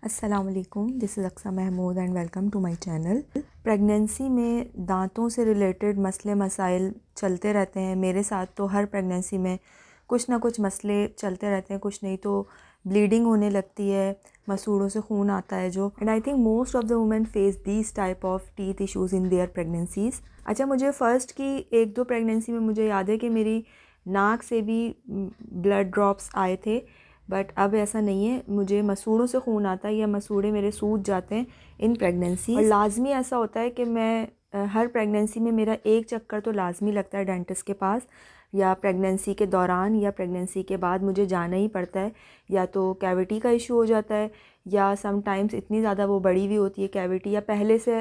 अस्सलाम वालेकुम, this is Aqsa Mahmood and welcome to my channel. Pregnancy में दांतों से रिलेटेड मसले मसाइल चलते रहते हैं। मेरे साथ तो हर प्रेगनेंसी में कुछ ना कुछ मसले चलते रहते हैं, कुछ नहीं तो ब्लीडिंग होने लगती है, मसूड़ों से खून आता है जो। And I think most of the women face these type of teeth issues in their pregnancies. अच्छा, मुझे फ़र्स्ट की 1-2 प्रेगनेंसी में मुझे याद है कि मेरी नाक से भी ब्लड ड्रॉप्स आए थे, बट अब ऐसा नहीं है। मुझे मसूड़ों से खून आता है या मसूड़े मेरे सूज जाते हैं इन प्रेगनेंसी। और लाजमी ऐसा होता है कि मैं हर प्रेगनेंसी में मेरा एक चक्कर तो लाजमी लगता है डेंटिस्ट के पास, या प्रेगनेंसी के दौरान या प्रेगनेंसी के बाद मुझे जाना ही पड़ता है। या तो कैविटी का इशू हो जाता है, या समटाइम्स इतनी ज़्यादा वो बड़ी हुई होती है कैविटी, या पहले से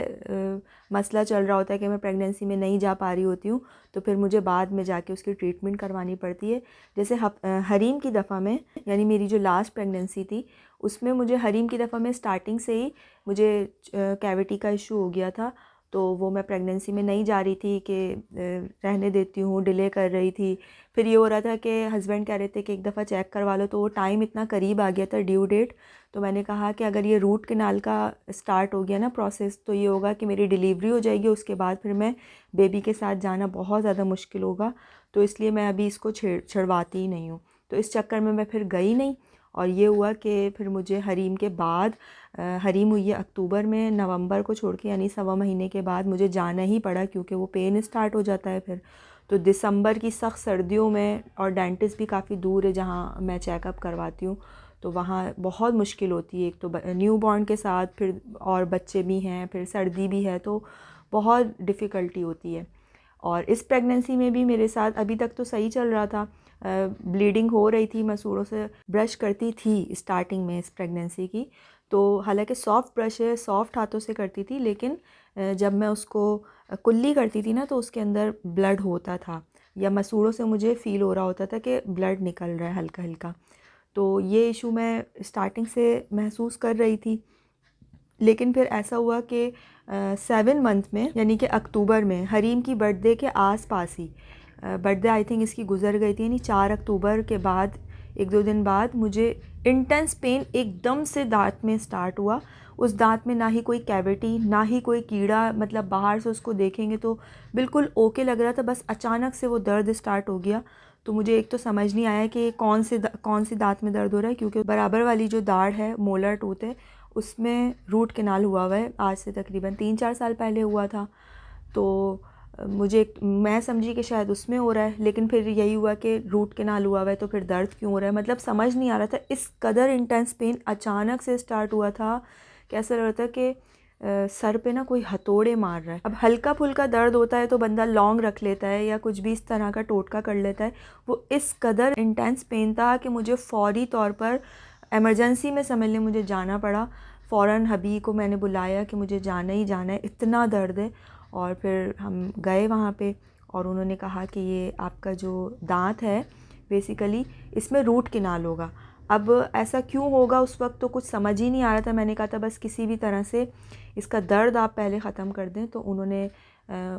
मसला चल रहा होता है कि मैं प्रेगनेंसी में नहीं जा पा रही होती हूँ, तो फिर मुझे बाद में जाके उसकी ट्रीटमेंट करवानी पड़ती है। जैसे हरीम की दफ़ा में, यानी मेरी जो लास्ट प्रेगनेंसी थी, उसमें मुझे हरीम की दफ़ा में स्टार्टिंग से ही मुझे कैविटी का इशू हो गया था। तो वो मैं प्रेगनेंसी में नहीं जा रही थी कि रहने देती हूँ, डिले कर रही थी। फिर ये हो रहा था कि हस्बैंड कह रहे थे कि एक दफ़ा चेक करवा लो, तो वो टाइम इतना करीब आ गया था ड्यू डेट। तो मैंने कहा कि अगर ये रूट कैनाल का स्टार्ट हो गया ना प्रोसेस, तो ये होगा कि मेरी डिलीवरी हो जाएगी, उसके बाद फिर मैं बेबी के साथ जाना बहुत ज़्यादा मुश्किल होगा। तो इसलिए मैं अभी इसको छड़वाती ही नहीं हूँ। तो इस चक्कर में मैं फिर गई नहीं, और ये हुआ कि फिर मुझे हरीम के बाद, हरीम हुई है अक्टूबर में, नवंबर को छोड़ के यानी 1.25 महीने के बाद मुझे जाना ही पड़ा, क्योंकि वो पेन स्टार्ट हो जाता है फिर। तो दिसंबर की सख्त सर्दियों में, और डेंटिस्ट भी काफ़ी दूर है जहाँ मैं चेकअप करवाती हूँ, तो वहाँ बहुत मुश्किल होती है। एक तो न्यू बॉर्न के साथ, फिर और बच्चे भी हैं, फिर सर्दी भी है, तो बहुत डिफ़िकल्टी होती है। और इस प्रेगनेंसी में भी मेरे साथ अभी तक तो सही चल रहा था, ब्लीडिंग हो रही थी, मसूड़ों से ब्रश करती थी स्टार्टिंग में इस प्रेगनेंसी की। तो हालांकि सॉफ्ट ब्रश है, सॉफ्ट हाथों से करती थी, लेकिन जब मैं उसको कुल्ली करती थी ना, तो उसके अंदर ब्लड होता था, या मसूड़ों से मुझे फ़ील हो रहा होता था कि ब्लड निकल रहा है हल्का हल्का। तो ये इशू मैं स्टार्टिंग से महसूस कर रही थी। लेकिन फिर ऐसा हुआ कि 7 मंथ में, यानी कि अक्टूबर में, हरीम की बर्थडे के आसपास ही, बर्थडे आई थिंक इसकी गुजर गई थी, यानी 4 अक्टूबर के बाद 1-2 दिन बाद मुझे इंटेंस पेन एकदम से दांत में स्टार्ट हुआ। उस दांत में ना ही कोई कैविटी, ना ही कोई कीड़ा, मतलब बाहर से उसको देखेंगे तो बिल्कुल ओके लग रहा था, बस अचानक से वो दर्द स्टार्ट हो गया। तो मुझे एक तो समझ नहीं आया कि कौन सी दांत में दर्द हो रहा है, क्योंकि बराबर वाली जो दाढ़ है, मोलर टूथ है, उसमें रूट कैनाल हुआ है। आज से तकरीबन 3-4 साल पहले हुआ था। तो मैं समझी कि शायद उसमें हो रहा है, लेकिन फिर यही हुआ कि रूट कैनाल हुआ है, तो फिर दर्द क्यों हो रहा है, मतलब समझ नहीं आ रहा था। इस कदर इंटेंस पेन अचानक से स्टार्ट हुआ था कि ऐसा लग रहा था कि सर पे ना कोई हथौड़े मार रहा है। अब हल्का फुल्का दर्द होता है तो बंदा लौंग रख लेता है या कुछ भी इस तरह का टोटका कर लेता है। वो इस कदर इंटेंस पेन था कि मुझे फौरी तौर पर एमरजेंसी में, समझ लें, मुझे जाना पड़ा। फ़ौरन हबी को मैंने बुलाया कि मुझे जाना ही जाना है, इतना दर्द है। और फिर हम गए वहाँ पे, और उन्होंने कहा कि ये आपका जो दांत है, बेसिकली इसमें रूट कैनाल होगा। अब ऐसा क्यों होगा, उस वक्त तो कुछ समझ ही नहीं आ रहा था। मैंने कहा था बस किसी भी तरह से इसका दर्द आप पहले ख़त्म कर दें। तो उन्होंने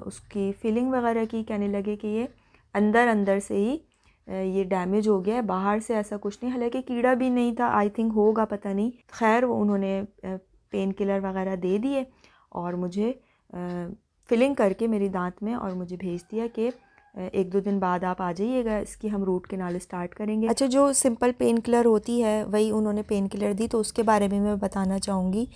उसकी फिलिंग वगैरह की, कहने लगे कि ये अंदर अंदर से ही ये डैमेज हो गया है, बाहर से ऐसा कुछ नहीं। हालांकि कीड़ा भी नहीं था, आई थिंक होगा, पता नहीं। खैर, वो उन्होंने पेन किलर वगैरह दे दिए और मुझे फिलिंग करके मेरी दांत में, और मुझे भेज दिया कि 1-2 दिन बाद आप आ जाइएगा, इसकी हम रूट कैनाल स्टार्ट करेंगे। अच्छा, जो सिंपल पेन किलर होती है वही उन्होंने पेन किलर दी, तो उसके बारे में मैं बताना चाहूँगी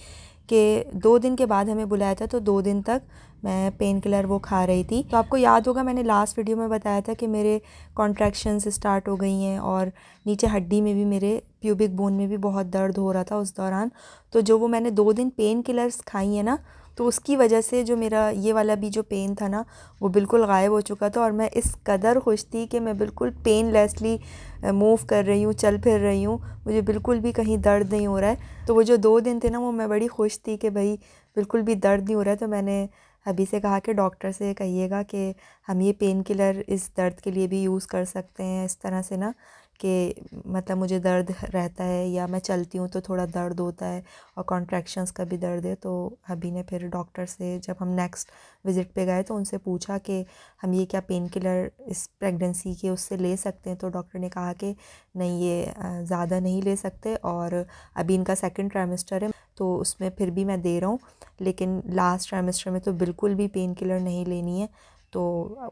कि 2 दिन के बाद हमें बुलाया था, तो 2 दिन तक मैं पेन किलर वो खा रही थी। तो आपको याद होगा, मैंने लास्ट वीडियो में बताया था कि मेरे कॉन्ट्रैक्शंस स्टार्ट हो गई हैं, और नीचे हड्डी में भी, मेरे प्यूबिक बोन में भी बहुत दर्द हो रहा था उस दौरान। तो जो वो मैंने 2 दिन पेन किलर्स खाई हैं ना, तो उसकी वजह से जो मेरा ये वाला भी जो पेन था ना, वो बिल्कुल गायब हो चुका था। और मैं इस कदर खुश थी कि मैं बिल्कुल पेनलेसली मूव कर रही हूँ, चल फिर रही हूँ, मुझे बिल्कुल भी कहीं दर्द नहीं हो रहा है। तो वो जो 2 दिन थे ना, वो मैं बड़ी खुश थी कि भाई बिल्कुल भी दर्द नहीं हो रहा है। तो मैंने अभी से कहा कि डॉक्टर से कहिएगा कि हम ये पेन किलर इस दर्द के लिए भी यूज़ कर सकते हैं, इस तरह से ना, कि मतलब मुझे दर्द रहता है या मैं चलती हूँ तो थोड़ा दर्द होता है और कॉन्ट्रैक्शंस का भी दर्द है। तो अभी ने फिर डॉक्टर से जब हम नेक्स्ट विज़िट पे गए तो उनसे पूछा कि हम ये क्या पेन किलर इस प्रेगनेंसी के उससे ले सकते हैं। तो डॉक्टर ने कहा कि नहीं, ये ज़्यादा नहीं ले सकते और अभी इनका सेकंड ट्राइमेस्टर है तो उसमें फिर भी मैं दे रहा हूँ, लेकिन लास्ट ट्राइमेस्टर में तो बिल्कुल भी पेन किलर नहीं लेनी है। तो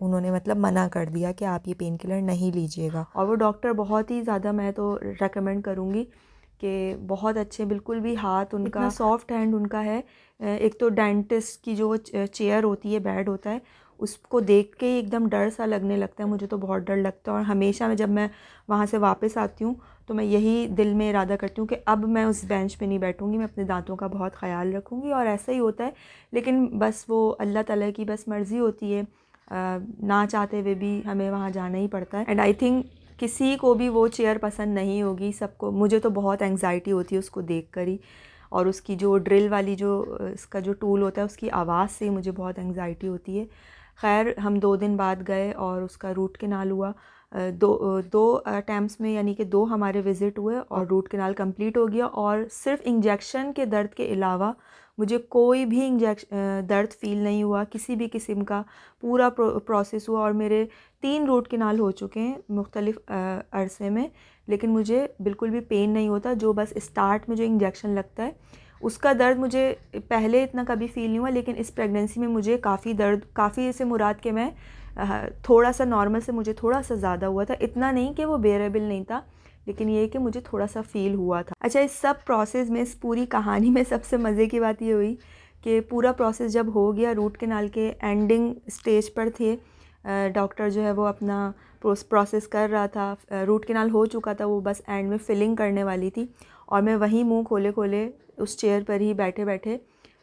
उन्होंने मतलब मना कर दिया कि आप ये पेन किलर नहीं लीजिएगा। और वो डॉक्टर बहुत ही ज़्यादा, मैं तो रेकमेंड करूँगी कि बहुत अच्छे, बिल्कुल भी हाथ उनका इतना सॉफ्ट हैंड उनका है। एक तो डेंटिस्ट की जो चेयर होती है, बेड होता है, उसको देख के ही एकदम डर सा लगने लगता है। मुझे तो बहुत डर लगता है और हमेशा मैं जब मैं वहाँ से वापस आती हूँ तो मैं यही दिल में इरादा करती हूँ कि अब मैं उस बेंच पे नहीं बैठूँगी, मैं अपने दांतों का बहुत ख़्याल रखूँगी। और ऐसा ही होता है, लेकिन बस वो अल्लाह ताला की बस मर्ज़ी होती है, ना चाहते हुए भी हमें वहाँ जाना ही पड़ता है। एंड आई थिंक किसी को भी वो चेयर पसंद नहीं होगी, सबको। मुझे तो बहुत एंग्जाइटी होती है उसको देख कर ही, और उसकी जो ड्रिल वाली जो इसका जो टूल होता है उसकी आवाज़ से मुझे बहुत एंग्जाइटी होती है। खैर हम 2 दिन बाद गए और उसका रूट कैनाल हुआ। दो अटैम्प्ट्स में, यानी कि 2 हमारे विज़िट हुए और रूट कैनाल कंप्लीट हो गया। और सिर्फ इंजेक्शन के दर्द के अलावा मुझे कोई भी दर्द फ़ील नहीं हुआ, किसी भी किस्म का। पूरा प्रोसेस हुआ और मेरे 3 रूट कैनाल हो चुके हैं मुख्तलिफ़ अरसे में, लेकिन मुझे बिल्कुल भी पेन नहीं होता। जो बस स्टार्ट में जो इंजेक्शन लगता है उसका दर्द मुझे पहले इतना कभी फ़ील नहीं हुआ, लेकिन इस प्रेगनेंसी में मुझे काफ़ी दर्द, काफ़ी से मुराद के मैं थोड़ा सा नॉर्मल से मुझे थोड़ा सा ज़्यादा हुआ था। इतना नहीं कि वो बेरेबल नहीं था, लेकिन ये कि मुझे थोड़ा सा फ़ील हुआ था। अच्छा, इस सब प्रोसेस में, इस पूरी कहानी में सबसे मज़े की बात ये हुई कि पूरा प्रोसेस जब हो गया, रूट कैनाल के एंडिंग स्टेज पर थे, डॉक्टर जो है वो अपना प्रोसेस कर रहा था, रूट कैनाल हो चुका था, वो बस एंड में फिलिंग करने वाली थी और मैं वहीं मुंह खोले खोले उस चेयर पर ही बैठे बैठे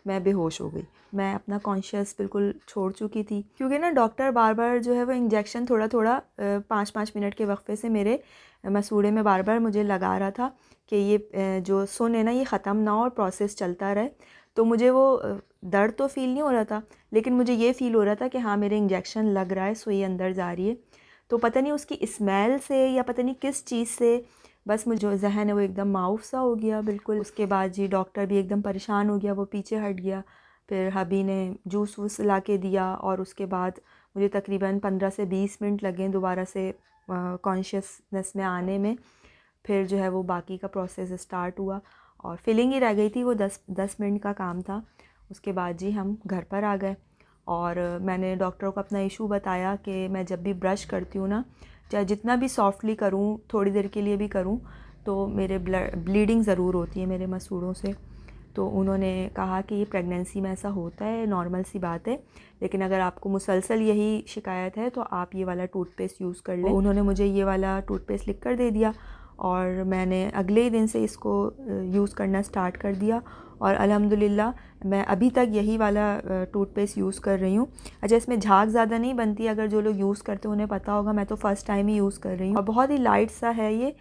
मैं बेहोश हो गई। मैं अपना कॉन्शियस बिल्कुल छोड़ चुकी थी, क्योंकि ना डॉक्टर बार बार जो है वो इंजेक्शन थोड़ा थोड़ा 5-5 मिनट के वक्फे से मेरे मसूड़े में बार बार मुझे लगा रहा था कि ये जो सुन है ना ये ख़त्म ना हो और प्रोसेस चलता रहे। तो मुझे वो दर्द तो फ़ील नहीं हो रहा था, लेकिन मुझे ये फ़ील हो रहा था कि हाँ, मेरे इंजेक्शन लग रहा है, सुई अंदर जा रही है। तो पता नहीं उसकी स्मेल से या पता नहीं किस चीज़ से बस मुझे जो जहन है वो एकदम माउफ सा हो गया बिल्कुल। उसके बाद जी डॉक्टर भी एकदम परेशान हो गया, वो पीछे हट गया। फिर हबी ने जूस वूस ला के दिया और उसके बाद मुझे तकरीबन 15 से 20 मिनट लगे दोबारा से कॉन्शियसनेस में आने में। फिर जो है वो बाकी का प्रोसेस स्टार्ट हुआ और फिलिंग ही रह गई थी, वो 10 मिनट का काम था। उसके बाद जी हम घर पर आ गए और मैंने डॉक्टर को अपना इशू बताया कि मैं जब भी ब्रश करती हूँ ना, चाहे जितना भी सॉफ्टली करूँ, थोड़ी देर के लिए भी करूँ, तो मेरे ब्लीडिंग ज़रूर होती है मेरे मसूड़ों से। तो उन्होंने कहा कि ये प्रेगनेंसी में ऐसा होता है, नॉर्मल सी बात है, लेकिन अगर आपको मुसलसल यही शिकायत है तो आप ये वाला टूथपेस्ट यूज़ कर लें। उन्होंने मुझे ये वाला टूथपेस्ट लिख कर दे दिया और मैंने अगले ही दिन से इसको यूज़ करना स्टार्ट कर दिया और अल्हम्दुलिल्लाह मैं अभी तक यही वाला टूथपेस्ट यूज़ कर रही हूँ। अच्छा, इसमें झाग ज़्यादा नहीं बनती, अगर जो लोग यूज़ करते हैं उन्हें पता होगा, मैं तो फ़र्स्ट टाइम ही यूज़ कर रही हूँ और बहुत ही लाइट सा है ये।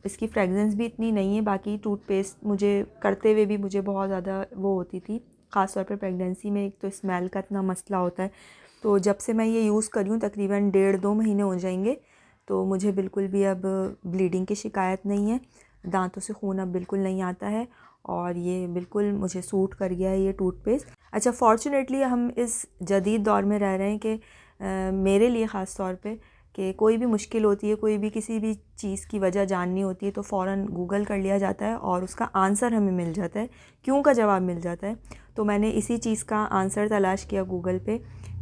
इसकी फ्रेगरेंस भी इतनी नहीं है। बाकी टूथपेस्ट मुझे करते हुए भी मुझे बहुत ज़्यादा वो होती थी, ख़ास तौर पे प्रेगनेंसी में एक तो स्मेल का इतना मसला होता है। तो जब से मैं ये यूज़ कर रही हूँ तकरीबन 1.5-2 महीने हो जाएंगे, तो मुझे बिल्कुल भी अब ब्लीडिंग की शिकायत नहीं है, दांतों से खून अब बिल्कुल नहीं आता है और ये बिल्कुल मुझे सूट कर गया है ये टूथपेस्ट। अच्छा, फ़ॉर्चुनेटली हम इस जदीद दौर में रह रहे हैं कि मेरे लिए ख़ास तौर पे कि कोई भी मुश्किल होती है, कोई भी किसी भी चीज़ की वजह जाननी होती है तो फ़ौरन गूगल कर लिया जाता है और उसका आंसर हमें मिल जाता है, क्यों का जवाब मिल जाता है। तो मैंने इसी चीज़ का आंसर तलाश किया गूगल पे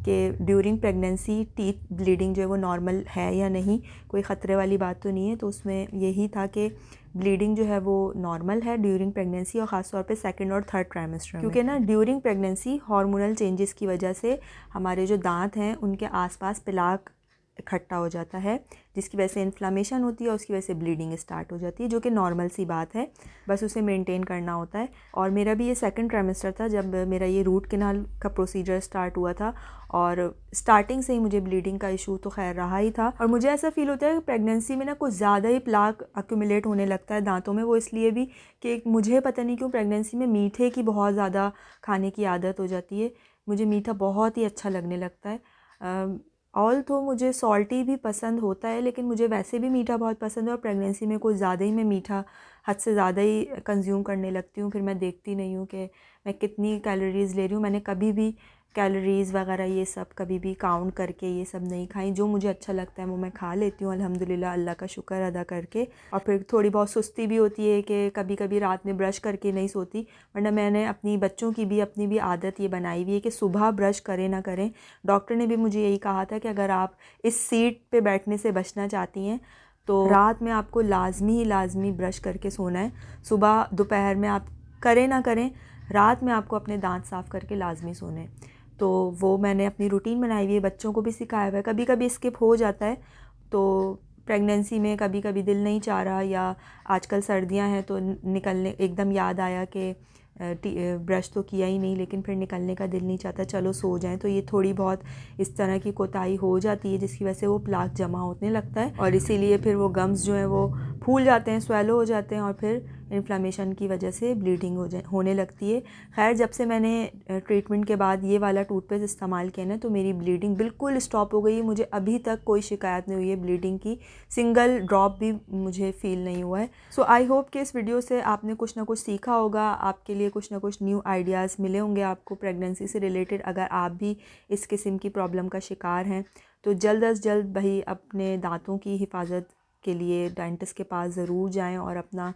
कि ड्यूरिंग प्रेगनेंसी टीथ ब्लीडिंग जो है वो नॉर्मल है या नहीं, कोई ख़तरे वाली बात तो नहीं है। तो उसमें यही था कि ब्लीडिंग जो है वो नॉर्मल है ड्यूरिंग प्रेगनेंसी और ख़ास तौर पे सेकंड और थर्ड ट्राइमेस्टर में, क्योंकि ना ड्यूरिंग प्रेगनेंसी हार्मोनल चेंजेस की वजह से हमारे जो दांत हैं उनके आसपास प्लाक इकट्ठा हो जाता है, जिसकी वजह से इन्फ्लामेशन होती है और उसकी वजह से ब्लीडिंग स्टार्ट हो जाती है, जो कि नॉर्मल सी बात है, बस उसे मेंटेन करना होता है। और मेरा भी ये सेकंड ट्राइमेस्टर था जब मेरा ये रूट कैनाल का प्रोसीजर स्टार्ट हुआ था और स्टार्टिंग से ही मुझे ब्लीडिंग का इशू तो खैर रहा ही था। और मुझे ऐसा फ़ील होता है कि प्रेगनेंसी में ना कुछ ज़्यादा ही प्लाक अक्यूमुलेट होने लगता है दांतों में, वो इसलिए भी कि मुझे पता नहीं क्यों प्रेगनेंसी में मीठे की बहुत ज़्यादा खाने की आदत हो जाती है। मुझे मीठा बहुत ही अच्छा लगने लगता है। ऑल तो मुझे सॉल्टी भी पसंद होता है, लेकिन मुझे वैसे भी मीठा बहुत पसंद है और प्रेगनेंसी में कुछ ज़्यादा ही मैं मीठा हद से ज़्यादा ही कंज्यूम करने लगती हूँ। फिर मैं देखती नहीं हूँ कि मैं कितनी कैलोरीज़ ले रही हूँ। मैंने कभी भी कैलोरीज़ वगैरह ये सब कभी भी काउंट करके ये सब नहीं खाई। जो मुझे अच्छा लगता है वो मैं खा लेती हूँ अल्हम्दुलिल्लाह, अल्लाह का शुक्र अदा करके। और फिर थोड़ी बहुत सुस्ती भी होती है कि कभी कभी रात में ब्रश करके नहीं सोती, वरना मैंने अपनी बच्चों की भी अपनी भी आदत ये बनाई हुई है कि सुबह ब्रश करें ना करें। डॉक्टर ने भी मुझे यही कहा था कि अगर आप इस सीट पे बैठने से बचना चाहती हैं तो रात में आपको लाजमी ब्रश करके सोना है। सुबह दोपहर में आप करें ना करें, रात में आपको अपने दांत साफ़ करके लाजमी सोने हैं। तो वो मैंने अपनी रूटीन बनाई हुई है, बच्चों को भी सिखाया हुआ है। कभी कभी स्किप हो जाता है, तो प्रेगनेंसी में कभी कभी दिल नहीं चाह रहा, या आजकल सर्दियां हैं तो निकलने एकदम याद आया कि ब्रश तो किया ही नहीं, लेकिन फिर निकलने का दिल नहीं चाहता, चलो सो जाएं। तो ये थोड़ी बहुत इस तरह की कोताही हो जाती है, जिसकी वजह से वो प्लाक जमा होने लगता है और इसीलिए फिर वो गम्स जो हैं वो फूल जाते हैं, स्वेलो हो जाते हैं और फिर इन्फ्लामेशन की वजह से ब्लीडिंग होने लगती है। खैर, जब से मैंने ट्रीटमेंट के बाद ये वाला टूथपेस्ट इस्तेमाल किया ना, तो मेरी ब्लीडिंग बिल्कुल स्टॉप हो गई। मुझे अभी तक कोई शिकायत नहीं हुई है ब्लीडिंग की, सिंगल ड्रॉप भी मुझे फ़ील नहीं हुआ है। सो आई होप कि इस वीडियो से आपने कुछ ना कुछ सीखा होगा, आपके लिए कुछ ना कुछ न्यू आइडियाज़ मिले होंगे आपको प्रेगनेंसी से रिलेटेड। अगर आप भी इस किस्म की प्रॉब्लम का शिकार हैं तो जल्द अज़ जल्द भाई अपने दांतों की हिफाजत के लिए डेंटिस्ट के पास ज़रूर जाएं और अपना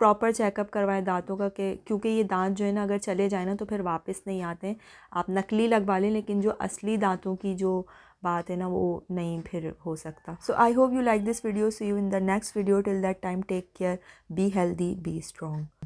प्रॉपर चेकअप करवाएं दांतों का, के क्योंकि ये दांत जो है ना अगर चले जाए ना तो फिर वापस नहीं आते हैं। आप नकली लगवा लें, लेकिन जो असली दांतों की जो बात है ना वो नहीं फिर हो सकता। So I hope you like this video, see you in the next video, till that time take care, be healthy, be strong.